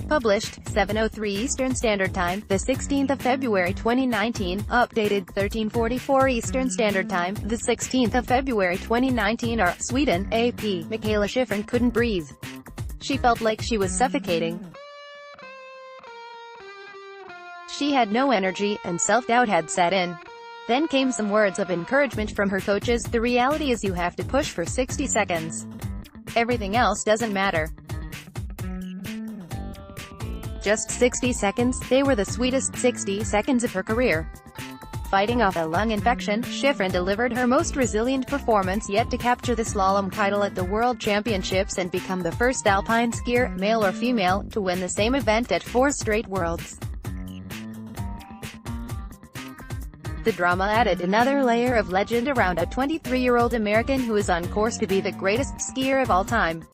Published, 7:03 Eastern Standard Time, the 16th of February 2019, updated, 13:44 Eastern Standard Time, the 16th of February 2019 or, Sweden, AP, Mikaela Shiffrin couldn't breathe. She felt like she was suffocating. She had no energy, and self-doubt had set in. Then came some words of encouragement from her coaches. The reality is you have to push for 60 seconds. Everything else doesn't matter. Just 60 seconds, they were the sweetest 60 seconds of her career. Fighting off a lung infection, Shiffrin delivered her most resilient performance yet to capture the slalom title at the World Championships and become the first alpine skier, male or female, to win the same event at 4 straight Worlds. The drama added another layer of legend around a 23-year-old American who is on course to be the greatest skier of all time.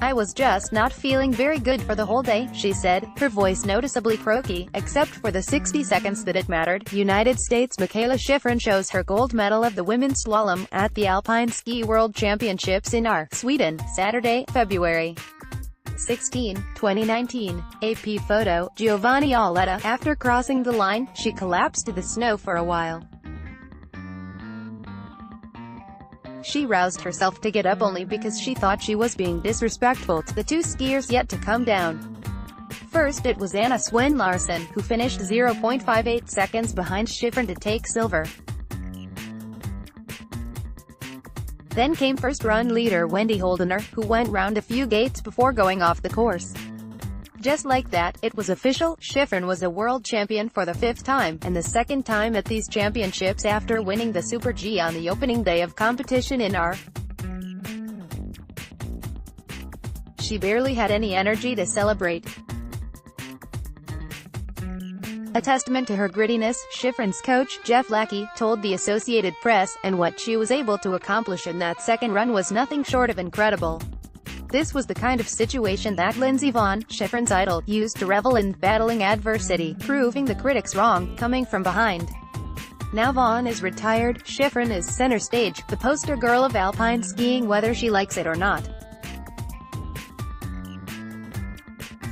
"I was just not feeling very good for the whole day," she said, her voice noticeably croaky, except for the 60 seconds that it mattered. United States Mikaela Shiffrin shows her gold medal of the women's slalom at the Alpine Ski World Championships in Sweden, Saturday, February 16, 2019. AP photo, Giovanni Auletta. After crossing the line, she collapsed to the snow for a while. She roused herself to get up only because she thought she was being disrespectful to the two skiers yet to come down. First it was Anna Larsen, who finished 0.58 seconds behind Shiffrin to take silver. Then came first-run leader Wendy Holdener, who went round a few gates before going off the course. Just like that, it was official, Shiffrin was a world champion for the 5th time, and the 2nd time at these championships after winning the Super G on the opening day of competition in She barely had any energy to celebrate. A testament to her grittiness, Shiffrin's coach, Jeff Lackey, told the Associated Press, and what she was able to accomplish in that second run was nothing short of incredible. This was the kind of situation that Lindsey Vonn, Shiffrin's idol, used to revel in battling adversity, proving the critics wrong, coming from behind. Now Vonn is retired, Shiffrin is center stage, the poster girl of alpine skiing whether she likes it or not.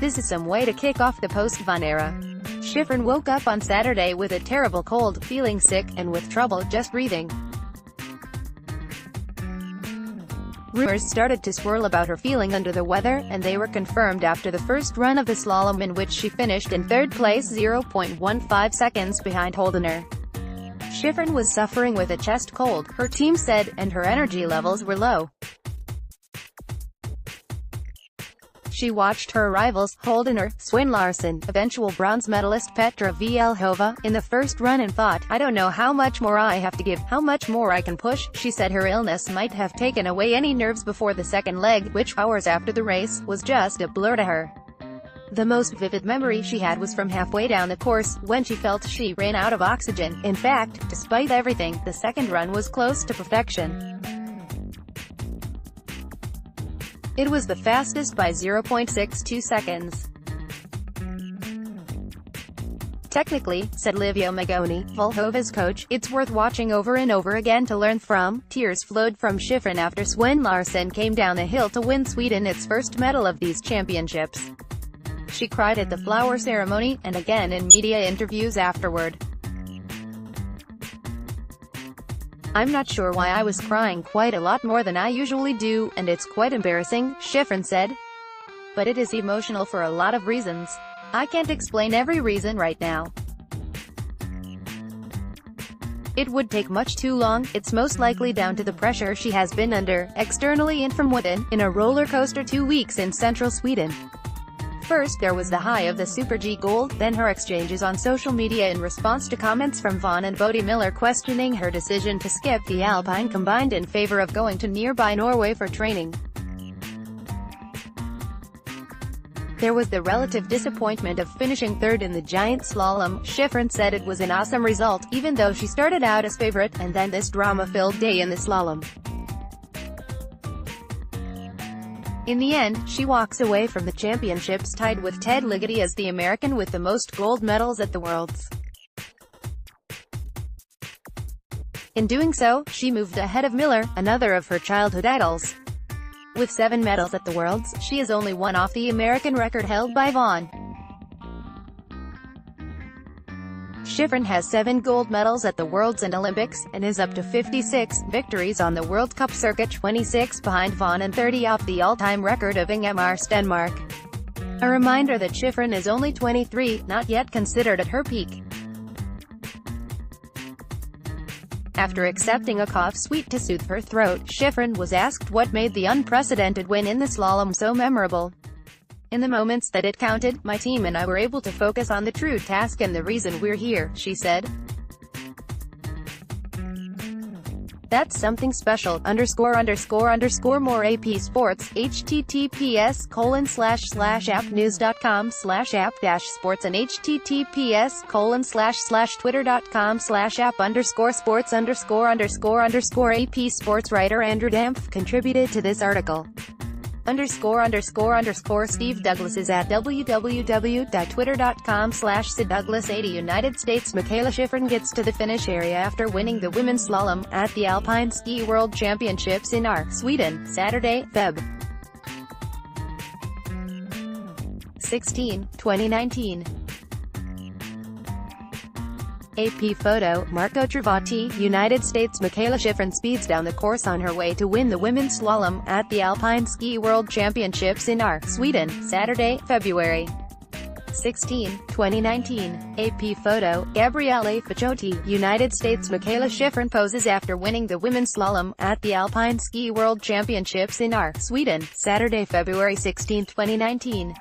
This is some way to kick off the post-Vonn era. Shiffrin woke up on Saturday with a terrible cold, feeling sick, and with trouble just breathing. Rumors started to swirl about her feeling under the weather, and they were confirmed after the first run of the slalom in which she finished in 3rd place 0.15 seconds behind Holdener. Shiffrin was suffering with a chest cold, her team said, and her energy levels were low. She watched her rivals, Holdener, Larsen, eventual bronze medalist Petra Vlhova, in the first run and thought, "I don't know how much more I have to give, how much more I can push." She said her illness might have taken away any nerves before the second leg, which, hours after the race, was just a blur to her. The most vivid memory she had was from halfway down the course, when she felt she ran out of oxygen. In fact, despite everything, the second run was close to perfection. It was the fastest by 0.62 seconds. "Technically," said Livio Magoni, Vlhova's coach, "it's worth watching over and over again to learn from." Tears flowed from Shiffrin after Larsen came down the hill to win Sweden its first medal of these championships. She cried at the flower ceremony, and again in media interviews afterward. "I'm not sure why I was crying quite a lot more than I usually do, and it's quite embarrassing," Shiffrin said. "But it is emotional for a lot of reasons. I can't explain every reason right now. It would take much too long. It's most likely down to the pressure she has been under, externally and from within, in a roller coaster 2 weeks in central Sweden. First there was the high of the Super G gold, then her exchanges on social media in response to comments from Vonn and Bodie Miller questioning her decision to skip the Alpine combined in favor of going to nearby Norway for training. There was the relative disappointment of finishing 3rd in the giant slalom. Shiffrin said it was an awesome result, even though she started out as favorite, and then this drama-filled day in the slalom. In the end, she walks away from the championships tied with Ted Ligety as the American with the most gold medals at the Worlds. In doing so, she moved ahead of Miller, another of her childhood idols. With 7 medals at the Worlds, she is only one off the American record held by Vaughn. Shiffrin has 7 gold medals at the Worlds and Olympics, and is up to 56 victories on the World Cup circuit, 26 behind Vaughn and 30 off the all-time record of Ingemar Stenmark. A reminder that Shiffrin is only 23, not yet considered at her peak. After accepting a cough sweet to soothe her throat, Shiffrin was asked what made the unprecedented win in the slalom so memorable. "In the moments that it counted, my team and I were able to focus on the true task and the reason we're here," she said. "That's something special, _____ more AP Sports, https://appnews.com/app-sports and https://twitter.com/app_sports_AP Sports writer Andrew Dampf contributed to this article. Steve Douglas is at www.twitter.com/SidDouglas80 United States. Mikaela Shiffrin gets to the finish area after winning the women's slalom at the Alpine Ski World Championships in Sweden, Saturday, Feb. 16, 2019. AP photo, Marco Travati, United States. Mikaela Shiffrin speeds down the course on her way to win the women's slalom at the Alpine Ski World Championships in Sweden, Saturday, February 16, 2019. AP photo, Gabriele Faciotti, United States. Mikaela Shiffrin poses after winning the women's slalom at the Alpine Ski World Championships in Sweden, Saturday, February 16, 2019.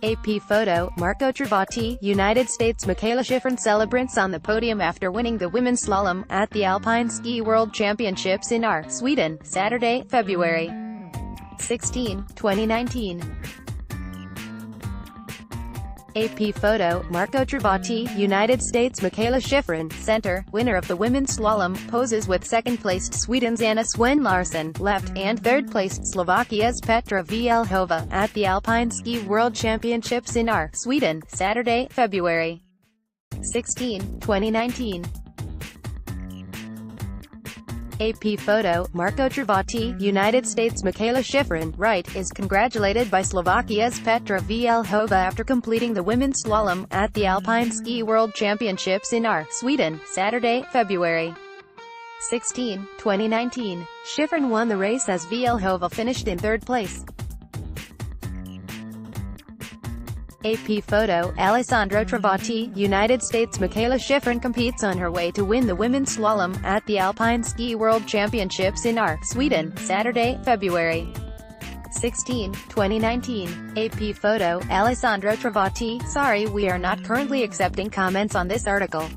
AP photo, Marco Travati, United States. Mikaela Shiffrin celebrates on the podium after winning the women's slalom at the Alpine Ski World Championships in Sweden, Saturday, February 16, 2019. AP photo, Marco Travati, United States. Mikaela Shiffrin, center, winner of the women's slalom, poses with second-placed Sweden's Anna Svensson, left, and third-placed Slovakia's Petra Vlhova, at the Alpine Ski World Championships in Sweden, Saturday, February 16, 2019. AP photo, Marco Travati, United States. Mikaela Shiffrin, right, is congratulated by Slovakia's Petra Vlhova after completing the women's slalom at the Alpine Ski World Championships in Sweden, Saturday, February 16, 2019. Shiffrin won the race as Vlhova finished in third place. AP photo, Alessandro Travati, United States. Mikaela Shiffrin competes on her way to win the women's slalom at the Alpine Ski World Championships in Sweden, Saturday, February 16, 2019. AP photo, Alessandro Travati, sorry we are not currently accepting comments on this article.